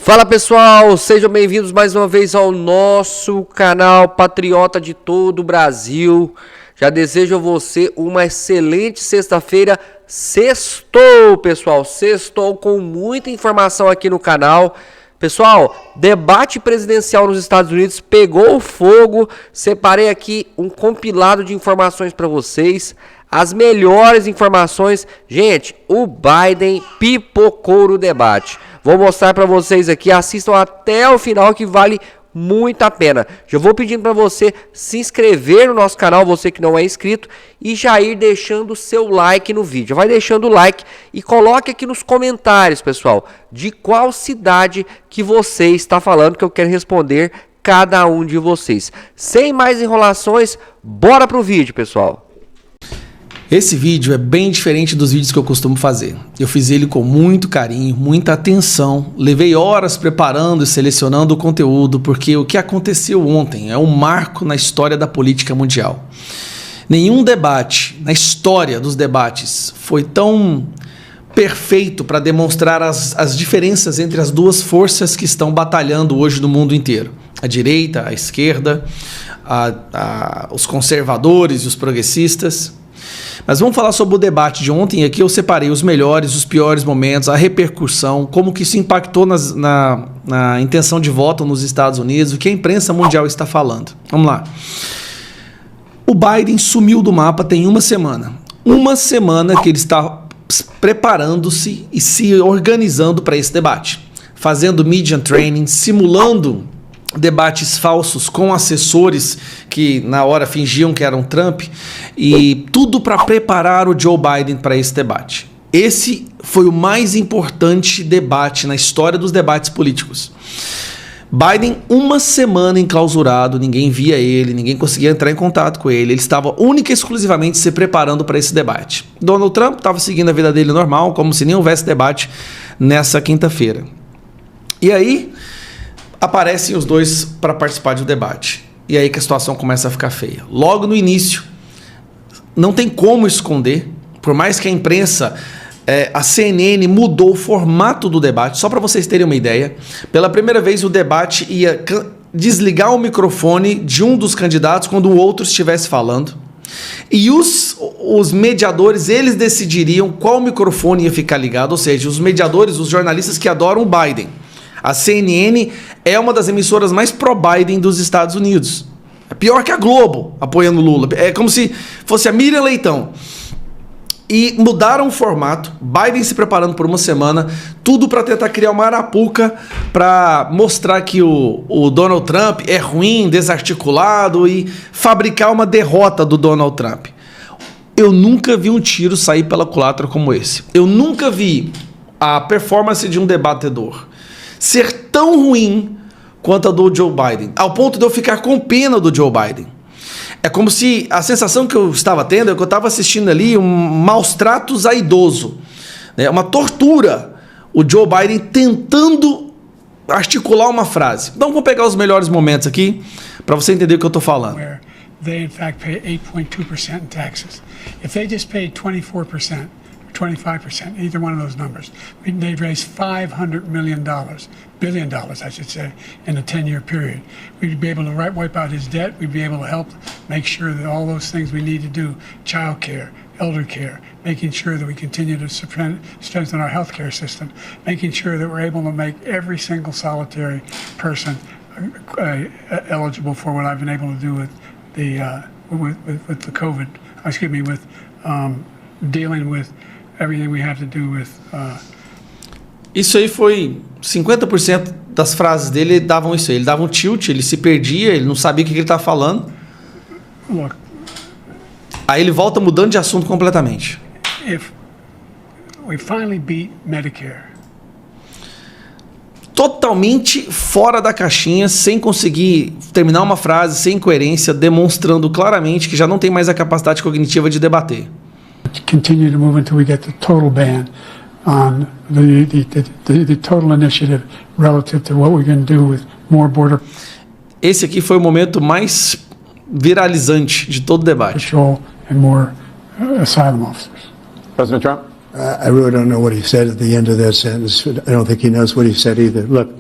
Fala pessoal, sejam bem-vindos mais uma vez ao nosso canal Patriota de todo o Brasil. Já desejo a você uma excelente sexta-feira. Sextou, pessoal, sextou com muita informação aqui no canal. Pessoal, debate presidencial nos Estados Unidos pegou fogo. Separei aqui um compilado de informações para vocês. As melhores informações. Gente, o Biden pipocou no debate. Vou mostrar para vocês aqui, assistam até o final que vale muito a pena. Já vou pedindo para você se inscrever no nosso canal, você que não é inscrito, e já ir deixando o seu like no vídeo. Vai deixando o like e coloque aqui nos comentários, pessoal, de qual cidade que você está falando, que eu quero responder cada um de vocês. Sem mais enrolações, bora pro vídeo, pessoal. Esse vídeo é bem diferente dos vídeos que eu costumo fazer. Eu fiz ele com muito carinho, muita atenção, levei horas preparando e selecionando o conteúdo, porque o que aconteceu ontem é um marco na história da política mundial. Nenhum debate na história dos debates foi tão perfeito para demonstrar as diferenças entre as duas forças que estão batalhando hoje no mundo inteiro. A direita, a esquerda, os conservadores e os progressistas. Mas vamos falar sobre o debate de ontem. Aqui eu separei os melhores, os piores momentos, a repercussão, como que isso impactou na intenção de voto nos Estados Unidos, o que a imprensa mundial está falando. Vamos lá. O Biden sumiu do mapa tem uma semana. Uma semana que ele está preparando-se e se organizando para esse debate. Fazendo media training, simulando debates falsos com assessores que na hora fingiam que eram Trump, e tudo para preparar o Joe Biden para esse debate. Esse foi o mais importante debate na história dos debates políticos. Biden, uma semana enclausurado, ninguém via ele, ninguém conseguia entrar em contato com ele, ele estava única e exclusivamente se preparando para esse debate. Donald Trump estava seguindo a vida dele normal, como se nem houvesse debate nessa quinta-feira. E aí aparecem os dois para participar do debate. E aí que a situação começa a ficar feia. Logo no início, não tem como esconder, por mais que a imprensa, a CNN mudou o formato do debate, só para vocês terem uma ideia. Pela primeira vez o debate ia desligar o microfone de um dos candidatos quando o outro estivesse falando. E os mediadores, eles decidiriam qual microfone ia ficar ligado, ou seja, os mediadores, os jornalistas que adoram o Biden. A CNN é uma das emissoras mais pró-Biden dos Estados Unidos. É pior que a Globo apoiando Lula. É como se fosse a Miriam Leitão. E mudaram o formato. Biden se preparando por uma semana. Tudo para tentar criar uma arapuca para mostrar que o Donald Trump é ruim, desarticulado e fabricar uma derrota do Donald Trump. Eu nunca vi um tiro sair pela culatra como esse. Eu nunca vi a performance de um debatedor ser tão ruim quanto a do Joe Biden, ao ponto de eu ficar com pena do Joe Biden. É como se a sensação que eu estava tendo é que eu estava assistindo ali maus tratos a idoso, né? Uma tortura, o Joe Biden tentando articular uma frase. Então vamos pegar os melhores momentos aqui para você entender o que eu estou falando. They in fact pay 8.2% in taxes. If they just paid 24%, 25%, either one of those numbers, they'd raise $500 billion, I should say, in a 10-year period. We'd be able to wipe out his debt. We'd be able to help make sure that all those things we need to do, child care, elder care, making sure that we continue to strengthen our healthcare system, making sure that we're able to make every single solitary person eligible for what I've been able to do with the COVID, with dealing with everything we have to do with. Isso aí foi 50% das frases dele davam isso aí. Ele dava um tilt, ele se perdia, ele não sabia o que ele estava falando. Look, aí ele volta mudando de assunto completamente. If we finally beat Medicare. Totalmente fora da caixinha, sem conseguir terminar uma frase, sem coerência, demonstrando claramente que já não tem mais a capacidade cognitiva de debater. Continue to move until we get the total ban on the total initiative relative to what we're going to do with more border. Esse aqui foi o momento mais viralizante de todo o debate. Patrol and more asylum officers. President Trump? I really don't know what he said at the end of that sentence. I don't think he knows what he said either. Look.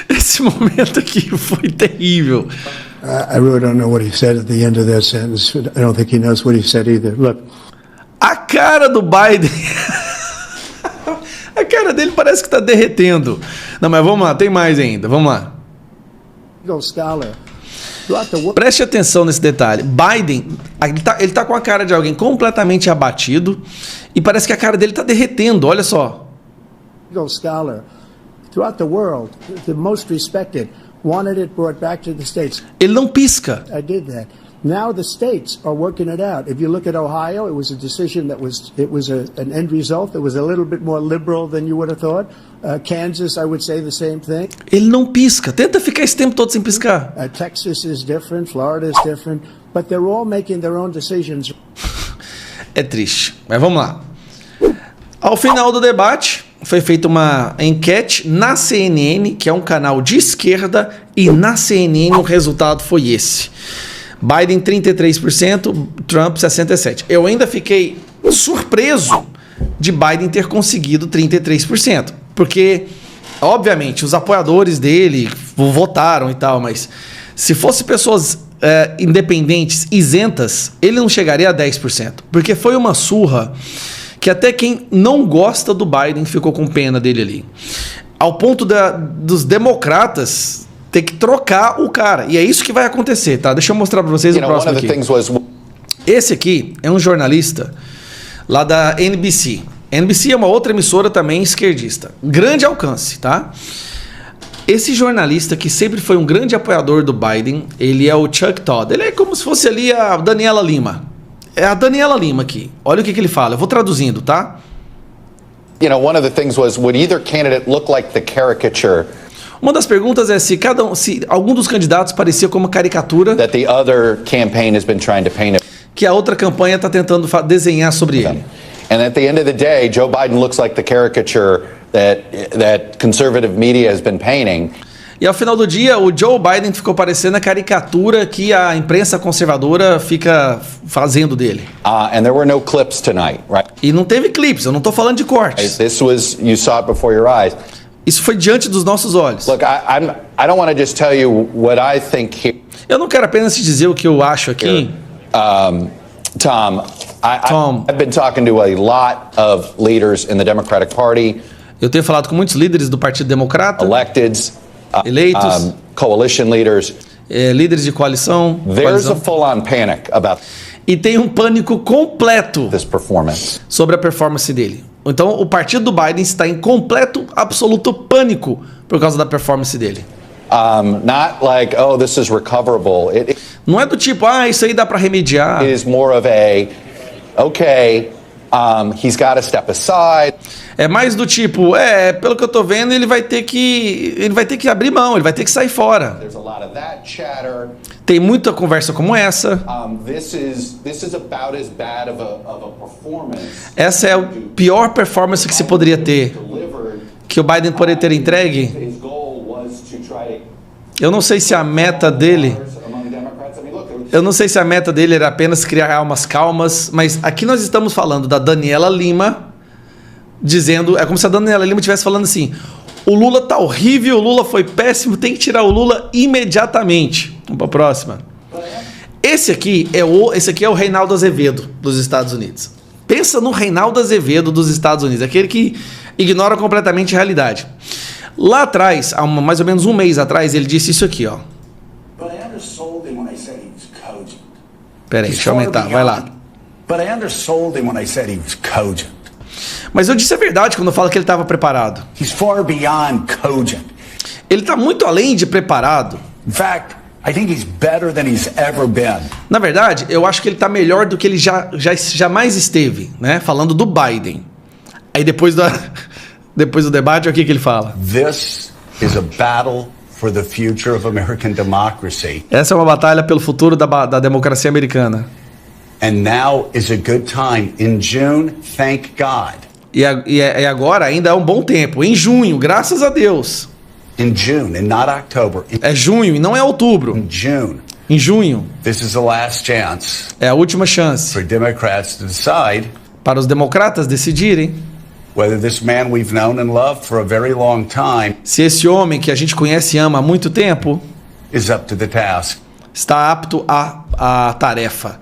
Esse momento aqui foi terrível. I really don't know what he said at the end of that sentence. I don't think he knows what he said either. Look. A cara do Biden. A cara dele parece que tá derretendo. Não, mas vamos lá, tem mais ainda. Vamos lá. Preste atenção nesse detalhe. Biden, ele tá com a cara de alguém completamente abatido e parece que a cara dele tá derretendo. Olha só. Scholar throughout the world, the most respected, wanted it brought back to the states. Ele não pisca. I did that. Now the states are working it out. If you look at Ohio, it was a decision that was an end result that was a little bit more liberal than you would have thought. Kansas, I would say the same thing. Ele não pisca. Tenta ficar esse tempo todo sem piscar. Texas is different, Florida is different, but they're all making their own decisions. É triste, mas vamos lá. Ao final do debate, foi feita uma enquete na CNN, que é um canal de esquerda, e na CNN o resultado foi esse. Biden 33%, Trump 67%. Eu ainda fiquei surpreso de Biden ter conseguido 33%, porque, obviamente, os apoiadores dele votaram e tal, mas se fosse pessoas independentes, isentas, ele não chegaria a 10%, porque foi uma surra que até quem não gosta do Biden ficou com pena dele ali. Ao ponto dos democratas ter que trocar o cara. E é isso que vai acontecer, tá? Deixa eu mostrar pra vocês o próximo aqui. Esse aqui é um jornalista lá da NBC. NBC é uma outra emissora também esquerdista. Grande alcance, tá? Esse jornalista que sempre foi um grande apoiador do Biden, ele é o Chuck Todd. Ele é como se fosse ali a Daniela Lima. É a Daniela Lima aqui. Olha o que ele fala. Eu vou traduzindo, tá? You know, one of the things was, would either candidate look like the caricature? Uma das perguntas é se algum dos candidatos parecia como caricatura that the other campaign has been trying to paint que a outra campanha está tentando desenhar sobre ele. And at the end of the day, Joe Biden looks like the caricature that conservative media has been painting. E ao final do dia, o Joe Biden ficou parecendo a caricatura que a imprensa conservadora fica fazendo dele. And there were no clips tonight, right? E não teve clipes, eu não estou falando de cortes. This was, you saw it before your eyes. Isso foi diante dos nossos olhos. Look, I don't want to just tell you what I think here. Eu não quero apenas te dizer o que eu acho aqui. Tom, I've been talking to a lot of leaders in the Democratic Party. Eu tenho falado com muitos líderes do Partido Democrata. Electeds. Eleitos. Coalition leaders. Líderes de coalição. There's a full-on panic about. E tem um pânico completo this performance. Sobre a performance dele. Então, o partido do Biden está em completo, absoluto pânico por causa da performance dele. Not like, oh, this is recoverable. Não é do tipo, isso aí dá para remediar. It is more of okay, he's got to step aside. É mais do tipo, pelo que eu tô vendo, ele vai ter que abrir mão, ele vai ter que sair fora. There's a lot of that chatter. Tem muita conversa como essa. This is about as bad of a performance. Essa é a pior performance que se poderia ter, que o Biden poderia ter entregue. Eu não sei se a meta dele era apenas criar almas calmas, mas aqui nós estamos falando da Daniela Lima dizendo, é como se a Daniela Lima estivesse falando assim: o Lula tá horrível, o Lula foi péssimo, tem que tirar o Lula imediatamente. Vamos para a próxima. Esse aqui é o Reinaldo Azevedo dos Estados Unidos. Pensa no Reinaldo Azevedo dos Estados Unidos, aquele que ignora completamente a realidade. Lá atrás, há mais ou menos um mês atrás, ele disse isso aqui, ó. Peraí, deixa eu aumentar, vai lá. Mas eu disse a verdade quando eu falo que ele estava preparado. Ele está muito além de preparado. Na verdade, eu acho que ele está melhor do que ele jamais esteve, né? Falando do Biden. Aí depois do debate, o que ele fala? This is a battle for the future of American democracy. Essa é uma batalha pelo futuro da democracia americana. And now is a good time. In June, thank God. E agora ainda é um bom tempo. Em junho, graças a Deus. In June and not October. É junho e não é outubro. In June, Em junho. This is the last chance. É a última chance. For Democrats to decide. Para os democratas decidirem. Whether this man we've known and loved for a very long time. Se esse homem que a gente conhece e ama há muito tempo. Is up to the task. Está apto à tarefa.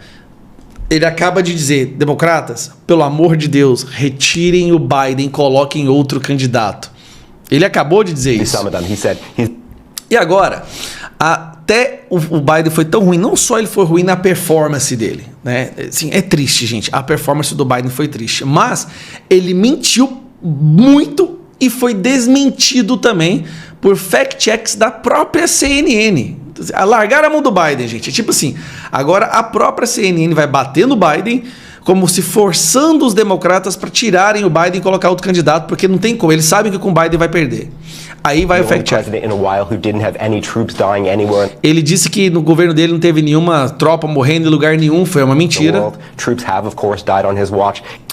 Ele acaba de dizer, democratas, pelo amor de Deus, retirem o Biden, coloquem outro candidato. Ele acabou de dizer isso. E agora, até o Biden foi tão ruim, não só ele foi ruim na performance dele, né? Assim, é triste, gente, a performance do Biden foi triste, mas ele mentiu muito e foi desmentido também por fact-checks da própria CNN. Largaram a mão do Biden, gente. É tipo assim, agora a própria CNN vai bater no Biden como se forçando os democratas para tirarem o Biden e colocar outro candidato, porque não tem como. Eles sabem que com o Biden vai perder. Aí vai o fact-check. Ele disse que no governo dele não teve nenhuma tropa morrendo em lugar nenhum. Foi uma mentira.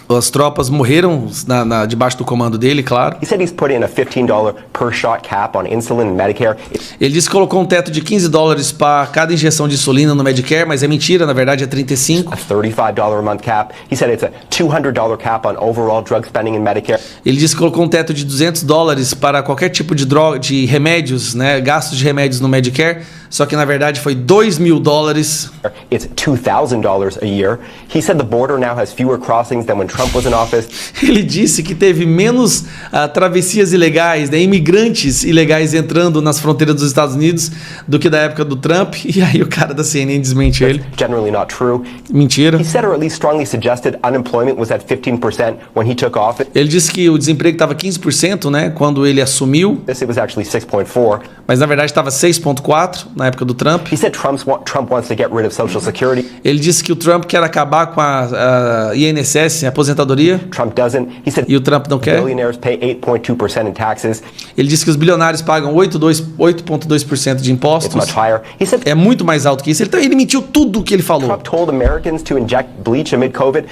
As tropas morreram debaixo do comando dele, claro. Ele disse que colocou um teto de $15 para cada injeção de insulina no Medicare, mas é mentira, na verdade é 35. Ele disse que colocou um teto de $200 para qualquer tipo de droga, de remédios, né, gastos de remédios no Medicare, só que na verdade foi $2.000. It's $2,000 a year. He said the border now has fewer crossings than when Trump was in office. Ele disse que teve menos travessias ilegais, né, imigrantes ilegais entrando nas fronteiras dos Estados Unidos do que da época do Trump. E aí o cara da CNN desmente ele. Generally not true. Mentira. He said, or at least strongly suggested, unemployment was at 15% when he took office. Ele disse que o desemprego estava 15%, né, quando ele assumiu. It was actually 6.4. Mas na verdade estava 6.4 na época do Trump. He said Trump wants to get rid of Social Security. Ele disse que o Trump quer acabar com a INSS, a aposentadoria. Trump doesn't. He said e o Trump não quer. Billionaires pay 8.2% in taxes. Ele disse que os bilionários pagam 8.2% de impostos. It's much higher. He said é muito mais alto que isso. Ele mentiu tudo o que ele falou. Trump told Americans to inject bleach amid COVID.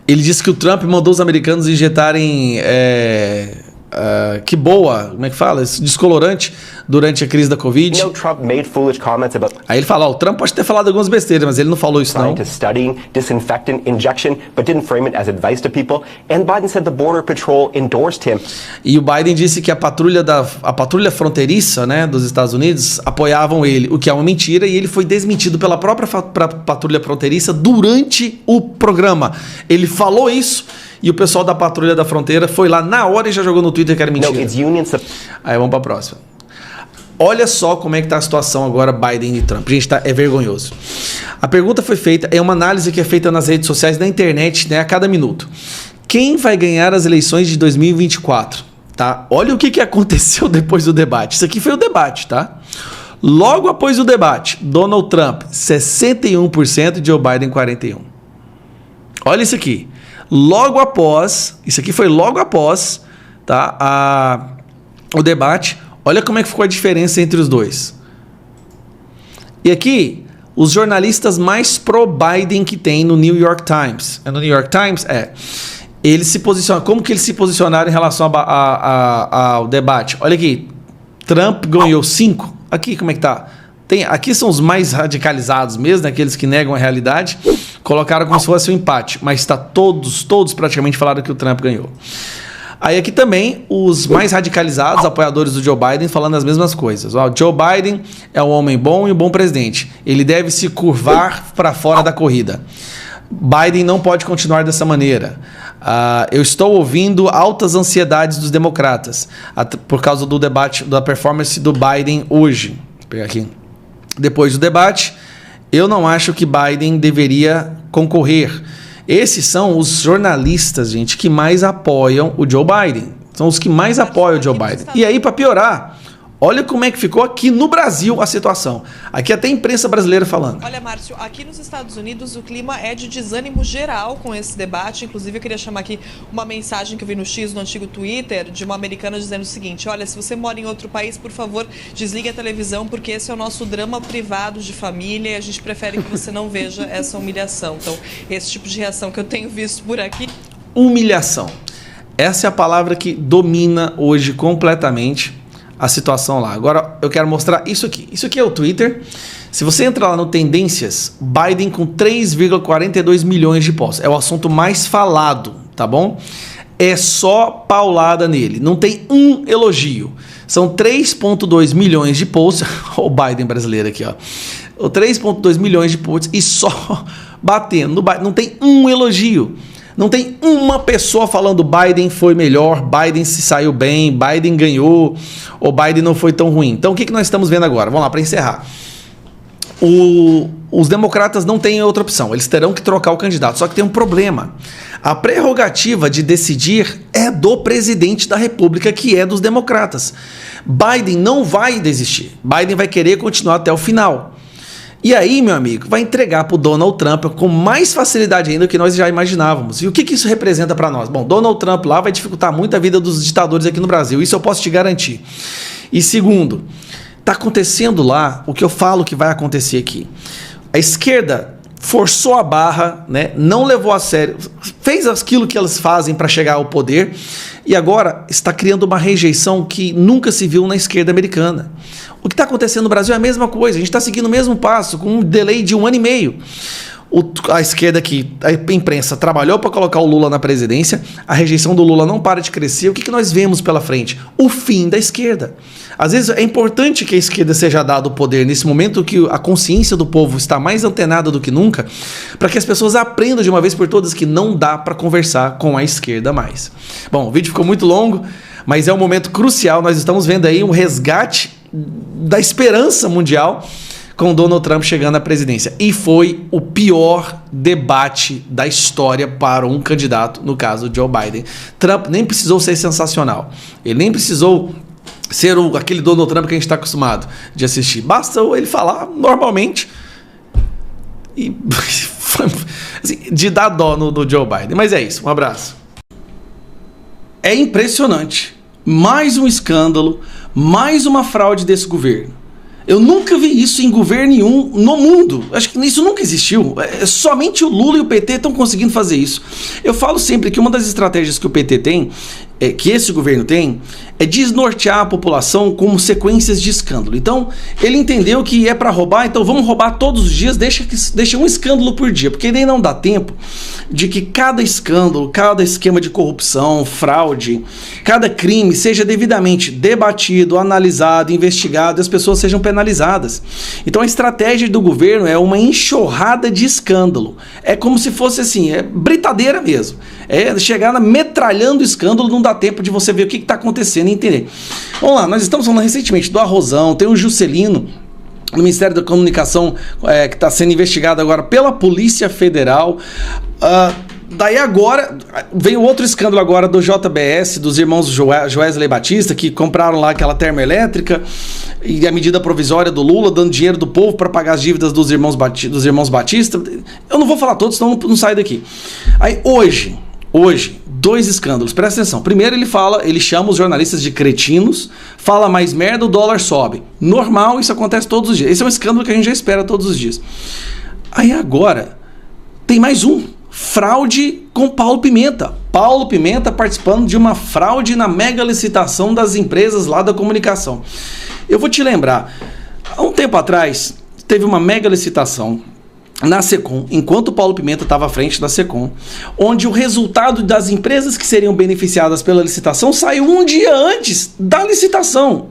Ele disse que o Trump mandou os americanos injetarem que boa, como é que fala? Esse descolorante durante a crise da Covid. You know, Trump made foolish comments about. Aí ele fala, o Trump pode ter falado algumas besteiras, mas ele não falou isso não. Studying disinfectant injection, but didn't frame it as advice to people. And Biden said the Border Patrol endorsed him. E o Biden disse que a patrulha fronteiriça, né, dos Estados Unidos apoiavam ele, o que é uma mentira, e ele foi desmentido pela própria patrulha fronteiriça durante o programa. Ele falou isso. E o pessoal da patrulha da fronteira foi lá na hora e já jogou no Twitter que era mentira. Aí vamos pra próxima. Olha só como é que tá a situação agora, Biden e Trump. Gente, é vergonhoso. A pergunta foi feita, é uma análise que é feita nas redes sociais, na internet, né, a cada minuto. Quem vai ganhar as eleições de 2024? Tá? Olha o que aconteceu depois do debate. Isso aqui foi o debate, tá? Logo após o debate, Donald Trump, 61%, Joe Biden, 41%. Olha isso aqui. Logo após, isso aqui foi logo após, tá, o debate, olha como é que ficou a diferença entre os dois. E aqui, os jornalistas mais pro-Biden que tem no New York Times. É no New York Times? É. Eles se posicionam, como que eles se posicionaram em relação ao debate? Olha aqui, Trump ganhou 5. Aqui, como é que tá? Aqui são os mais radicalizados mesmo, né, aqueles que negam a realidade. Colocaram como se fosse um empate, mas todos praticamente falaram que o Trump ganhou. Aí aqui também os mais radicalizados, apoiadores do Joe Biden, falando as mesmas coisas. O Joe Biden é um homem bom e um bom presidente. Ele deve se curvar para fora da corrida. Biden não pode continuar dessa maneira. Eu estou ouvindo altas ansiedades dos democratas por causa do debate, da performance do Biden hoje. Vou pegar aqui. Depois do debate, eu não acho que Biden deveria concorrer. Esses são os jornalistas, gente, que mais apoiam o Joe Biden. São os que mais apoiam o Joe Biden. E aí, para piorar, olha como é que ficou aqui no Brasil a situação. Aqui até a imprensa brasileira falando. Olha, Márcio, aqui nos Estados Unidos o clima é de desânimo geral com esse debate. Inclusive, eu queria chamar aqui uma mensagem que eu vi no X, no antigo Twitter, de uma americana dizendo o seguinte: olha, se você mora em outro país, por favor, desligue a televisão, porque esse é o nosso drama privado de família e a gente prefere que você não veja essa humilhação. Então, esse tipo de reação que eu tenho visto por aqui. Humilhação. Essa é a palavra que domina hoje completamente a situação lá. Agora eu quero mostrar isso aqui. Isso aqui é o Twitter. Se você entrar lá no Tendências, Biden com 3,42 milhões de posts. É o assunto mais falado, tá bom? É só paulada nele. Não tem um elogio. São 3,2 milhões de posts. O Biden brasileiro aqui, ó. 3,2 milhões de posts e só batendo no Biden. Não tem um elogio. Não tem uma pessoa falando Biden foi melhor, Biden se saiu bem, Biden ganhou, ou Biden não foi tão ruim. Então o que nós estamos vendo agora? Vamos lá, para encerrar. Os democratas não têm outra opção, eles terão que trocar o candidato, só que tem um problema. A prerrogativa de decidir é do presidente da República, que é dos democratas. Biden não vai desistir, Biden vai querer continuar até o final. E aí, meu amigo, vai entregar para o Donald Trump com mais facilidade ainda do que nós já imaginávamos. E o que isso representa para nós? Bom, Donald Trump lá vai dificultar muito a vida dos ditadores aqui no Brasil, isso eu posso te garantir. E segundo, está acontecendo lá o que eu falo que vai acontecer aqui. A esquerda forçou a barra, né? Não levou a sério, fez aquilo que elas fazem para chegar ao poder e agora está criando uma rejeição que nunca se viu na esquerda americana. O que está acontecendo no Brasil é a mesma coisa, a gente está seguindo o mesmo passo, com um delay de 1 ano e meio. A esquerda aqui, a imprensa trabalhou para colocar o Lula na presidência, a rejeição do Lula não para de crescer. O que nós vemos pela frente? O fim da esquerda. Às vezes é importante que a esquerda seja dado o poder nesse momento que a consciência do povo está mais antenada do que nunca, para que as pessoas aprendam de uma vez por todas que não dá para conversar com a esquerda mais. Bom, o vídeo ficou muito longo, mas é um momento crucial. Nós estamos vendo aí um resgate da esperança mundial com Donald Trump chegando à presidência. E foi o pior debate da história para um candidato, no caso Joe Biden. Trump nem precisou ser sensacional. Ele nem precisou ser aquele Donald Trump que a gente está acostumado de assistir. Basta ele falar normalmente e assim, de dar dó no Joe Biden. Mas é isso, um abraço. É impressionante. Mais um escândalo, mais uma fraude desse governo. Eu nunca vi isso em governo nenhum no mundo. Acho que isso nunca existiu. Somente o Lula e o PT estão conseguindo fazer isso. Eu falo sempre que uma das estratégias que o PT tem, que esse governo tem, é desnortear a população com sequências de escândalo. Então, ele entendeu que é para roubar, então vamos roubar todos os dias, deixa um escândalo por dia, porque nem não dá tempo de que cada escândalo, cada esquema de corrupção, fraude, cada crime seja devidamente debatido, analisado, investigado e as pessoas sejam penalizadas. Então, a estratégia do governo é uma enxurrada de escândalo. É como se fosse assim, é britadeira mesmo. É chegar metralhando escândalo, não dá tempo de você ver o que está acontecendo e entender. Vamos lá, nós estamos falando recentemente do Arrozão, tem o Juscelino no Ministério da Comunicação que está sendo investigado agora pela Polícia Federal. Daí agora, veio outro escândalo agora do JBS, dos irmãos Joesley Batista, que compraram lá aquela termoelétrica e a medida provisória do Lula, dando dinheiro do povo para pagar as dívidas dos irmãos Batista. Eu não vou falar todos, senão não saio daqui. Aí hoje, 2 escândalos, presta atenção. Primeiro ele chama os jornalistas de cretinos, fala mais merda, o dólar sobe. Normal, isso acontece todos os dias. Esse é um escândalo que a gente já espera todos os dias. Aí agora, tem mais um. Fraude com Paulo Pimenta. Paulo Pimenta participando de uma fraude na mega licitação das empresas lá da comunicação. Eu vou te lembrar, há um tempo atrás, teve uma mega licitação na Secom, enquanto o Paulo Pimenta estava à frente da Secom, onde o resultado das empresas que seriam beneficiadas pela licitação saiu um dia antes da licitação,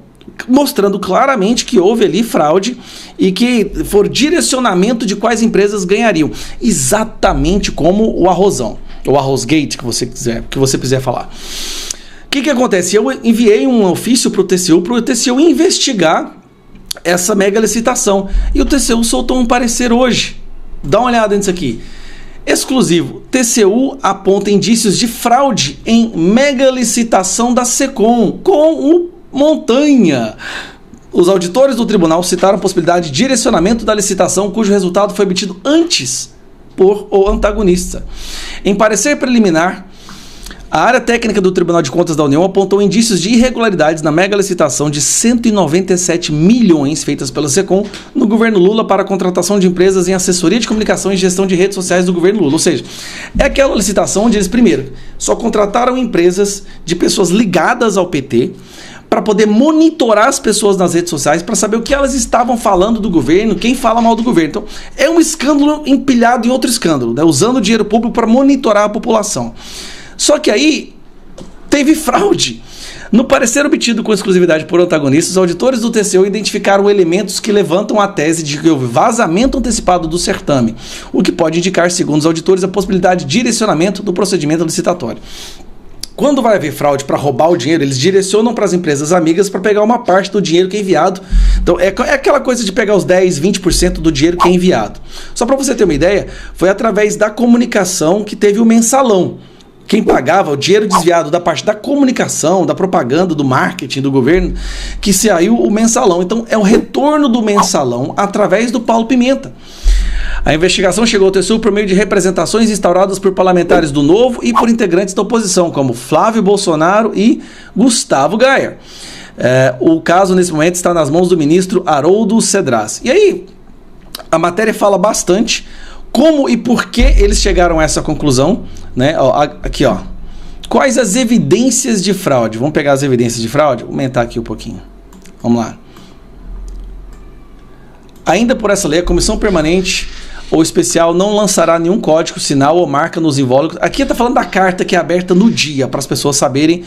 mostrando claramente que houve ali fraude e que foi direcionamento de quais empresas ganhariam, exatamente como o Arrozão, o Arrozgate, que você quiser falar. O que acontece? Eu enviei um ofício para o TCU investigar essa mega licitação, e o TCU soltou um parecer hoje. Dá uma olhada nisso aqui. Exclusivo. TCU aponta indícios de fraude em mega licitação da Secom com o Montanha. Os auditores do tribunal citaram a possibilidade de direcionamento da licitação cujo resultado foi obtido antes por o antagonista. Em parecer preliminar, a área técnica do Tribunal de Contas da União apontou indícios de irregularidades na mega licitação de 197 milhões feitas pela Secom no governo Lula para a contratação de empresas em assessoria de comunicação e gestão de redes sociais do governo Lula. Ou seja, é aquela licitação onde eles, primeiro, só contrataram empresas de pessoas ligadas ao PT para poder monitorar as pessoas nas redes sociais para saber o que elas estavam falando do governo, quem fala mal do governo. Então, é um escândalo empilhado em outro escândalo, né? Usando o dinheiro público para monitorar a população. Só que aí teve fraude. No parecer obtido com exclusividade por antagonistas, os auditores do TCU identificaram elementos que levantam a tese de que houve vazamento antecipado do certame, o que pode indicar, segundo os auditores, a possibilidade de direcionamento do procedimento licitatório. Quando vai haver fraude para roubar o dinheiro, eles direcionam para as empresas amigas para pegar uma parte do dinheiro que é enviado. Então é aquela coisa de pegar os 10, 20% do dinheiro que é enviado. Só para você ter uma ideia, foi através da comunicação que teve o mensalão. Quem pagava o dinheiro desviado da parte da comunicação, da propaganda, do marketing do governo, que saiu o mensalão. Então é o retorno do mensalão através do Paulo Pimenta. A investigação chegou ao TCU por meio de representações instauradas por parlamentares do Novo e por integrantes da oposição, como Flávio Bolsonaro e Gustavo Gayer. O caso, nesse momento, está nas mãos do ministro Haroldo Cedras. E aí, a matéria fala bastante como e por que eles chegaram a essa conclusão, né? Aqui, ó. Quais as evidências de fraude? Vamos pegar as evidências de fraude? Vou aumentar aqui um pouquinho. Vamos lá. Ainda por essa lei, a comissão permanente ou especial não lançará nenhum código, sinal ou marca nos invólucros. Aqui está falando da carta que é aberta no dia, para as pessoas saberem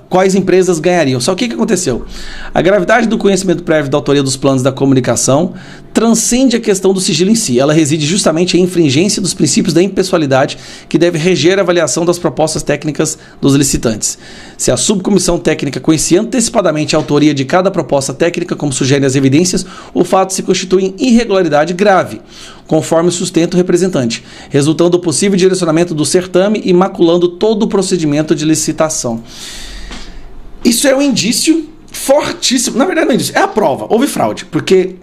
quais empresas ganhariam. Só que o que aconteceu? A gravidade do conhecimento prévio da autoria dos planos da comunicação transcende a questão do sigilo em si. Ela reside justamente em infringência dos princípios da impessoalidade que deve reger a avaliação das propostas técnicas dos licitantes. Se a subcomissão técnica conhecia antecipadamente a autoria de cada proposta técnica, como sugerem as evidências, o fato se constitui em irregularidade grave, conforme sustenta o representante, resultando do possível direcionamento do certame e maculando todo o procedimento de licitação. Isso é um indício fortíssimo. Na verdade, não é indício, é a prova. Houve fraude, porque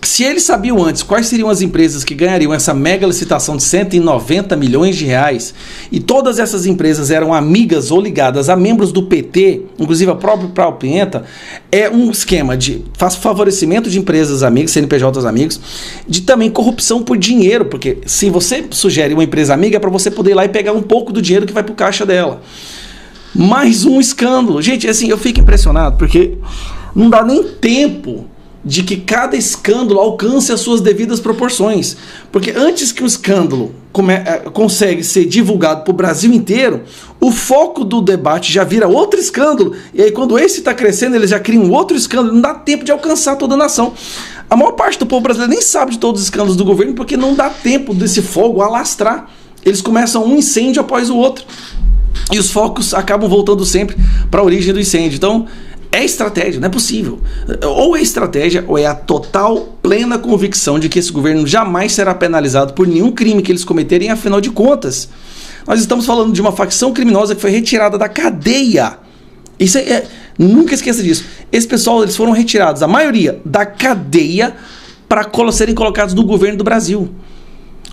se eles sabiam antes quais seriam as empresas que ganhariam essa mega licitação de 190 milhões de reais, e todas essas empresas eram amigas ou ligadas a membros do PT, inclusive a própria Paulo Pimenta, é um esquema de favorecimento de empresas amigas, CNPJs amigos, de também corrupção por dinheiro, porque se você sugere uma empresa amiga é para você poder ir lá e pegar um pouco do dinheiro que vai para o caixa dela. Mais um escândalo. Gente, assim, eu fico impressionado, porque não dá nem tempo de que cada escândalo alcance as suas devidas proporções. Porque antes que o escândalo consegue ser divulgado para o Brasil inteiro, o foco do debate já vira outro escândalo, e aí quando esse está crescendo, eles já criam outro escândalo, não dá tempo de alcançar toda a nação. A maior parte do povo brasileiro nem sabe de todos os escândalos do governo, porque não dá tempo desse fogo alastrar. Eles começam um incêndio após o outro, e os focos acabam voltando sempre para a origem do incêndio. Então, é estratégia, não é possível. Ou é estratégia, ou é a total, plena convicção de que esse governo jamais será penalizado por nenhum crime que eles cometerem, afinal de contas. Nós estamos falando de uma facção criminosa que foi retirada da cadeia. Isso nunca esqueça disso. Esse pessoal, eles foram retirados, a maioria, da cadeia para serem colocados no governo do Brasil.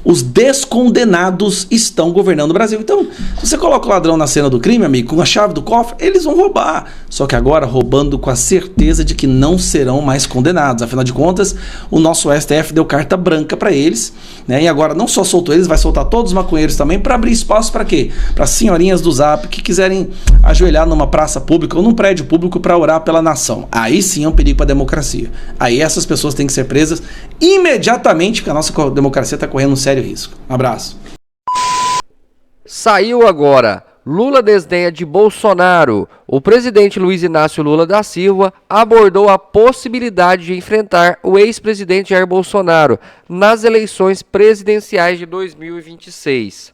Os descondenados estão governando o Brasil. Então, se você coloca o ladrão na cena do crime, amigo, com a chave do cofre, eles vão roubar. Só que agora roubando com a certeza de que não serão mais condenados. Afinal de contas, o nosso STF deu carta branca para eles, né? E agora não só soltou eles, vai soltar todos os maconheiros também, para abrir espaço para quê? Para senhorinhas do Zap que quiserem ajoelhar numa praça pública ou num prédio público para orar pela nação. Aí sim é um perigo para a democracia. Aí essas pessoas têm que ser presas imediatamente, porque a nossa democracia está correndo um sério risco. Um abraço. Saiu agora. Lula desdenha de Bolsonaro. O presidente Luiz Inácio Lula da Silva abordou a possibilidade de enfrentar o ex-presidente Jair Bolsonaro nas eleições presidenciais de 2026.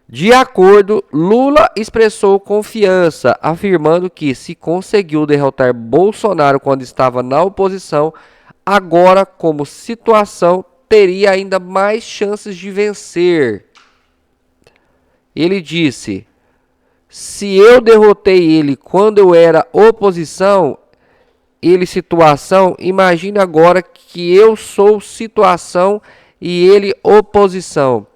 De acordo, Lula expressou confiança, afirmando que se conseguiu derrotar Bolsonaro quando estava na oposição, agora, como situação, teria ainda mais chances de vencer. Ele disse: se eu derrotei ele quando eu era oposição, ele situação, imagine agora que eu sou situação e ele oposição.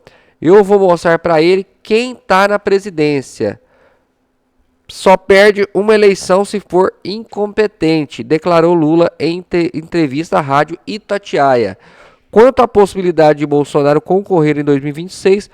Eu vou mostrar para ele quem está na presidência. Só perde uma eleição se for incompetente, declarou Lula em entrevista à rádio Itatiaia. Quanto à possibilidade de Bolsonaro concorrer em 2026,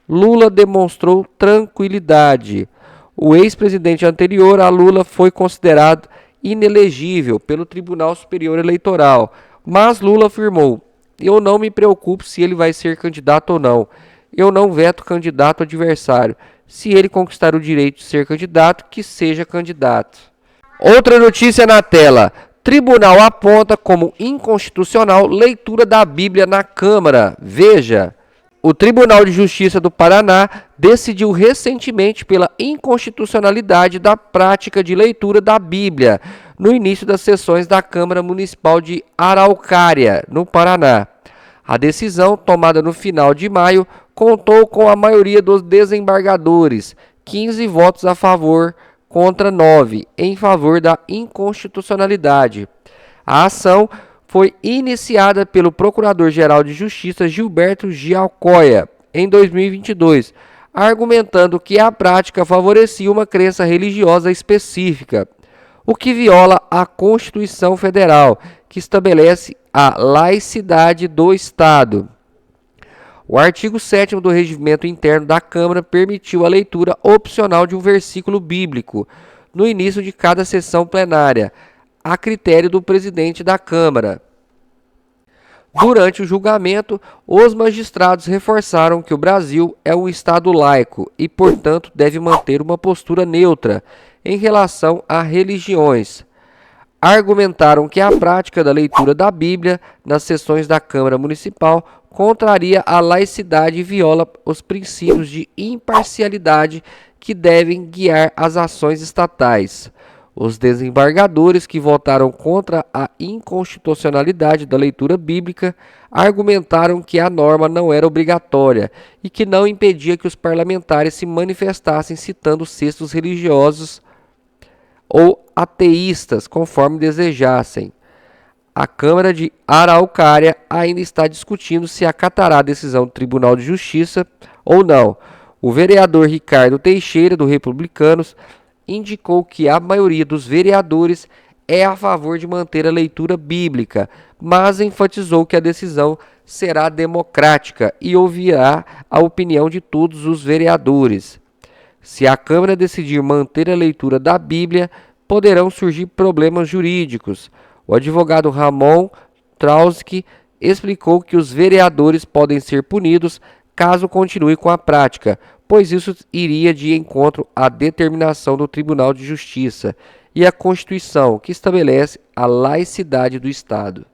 Lula demonstrou tranquilidade. O ex-presidente anterior a Lula foi considerado inelegível pelo Tribunal Superior Eleitoral, mas Lula afirmou: "Eu não me preocupo se ele vai ser candidato ou não. Eu não veto candidato adversário. Se ele conquistar o direito de ser candidato, que seja candidato." Outra notícia na tela. Tribunal aponta como inconstitucional leitura da Bíblia na Câmara. Veja. O Tribunal de Justiça do Paraná decidiu recentemente pela inconstitucionalidade da prática de leitura da Bíblia no início das sessões da Câmara Municipal de Araucária, no Paraná. A decisão, tomada no final de maio, contou com a maioria dos desembargadores, 15 votos a favor contra 9 em favor da inconstitucionalidade. A ação foi iniciada pelo Procurador-Geral de Justiça Gilberto Giacoia em 2022, argumentando que a prática favorecia uma crença religiosa específica, o que viola a Constituição Federal, que estabelece a laicidade do Estado. O artigo 7º do Regimento Interno da Câmara permitiu a leitura opcional de um versículo bíblico no início de cada sessão plenária, a critério do presidente da Câmara. Durante o julgamento, os magistrados reforçaram que o Brasil é um Estado laico e, portanto, deve manter uma postura neutra em relação a religiões. Argumentaram que a prática da leitura da Bíblia nas sessões da Câmara Municipal contraria a laicidade e viola os princípios de imparcialidade que devem guiar as ações estatais. Os desembargadores que votaram contra a inconstitucionalidade da leitura bíblica argumentaram que a norma não era obrigatória e que não impedia que os parlamentares se manifestassem citando textos religiosos ou ateístas, conforme desejassem. A Câmara de Araucária ainda está discutindo se acatará a decisão do Tribunal de Justiça ou não. O vereador Ricardo Teixeira, do Republicanos, indicou que a maioria dos vereadores é a favor de manter a leitura bíblica, mas enfatizou que a decisão será democrática e ouvirá a opinião de todos os vereadores. Se a Câmara decidir manter a leitura da Bíblia, poderão surgir problemas jurídicos. O advogado Ramon Trauski explicou que os vereadores podem ser punidos caso continue com a prática, pois isso iria de encontro à determinação do Tribunal de Justiça e à Constituição, que estabelece a laicidade do Estado.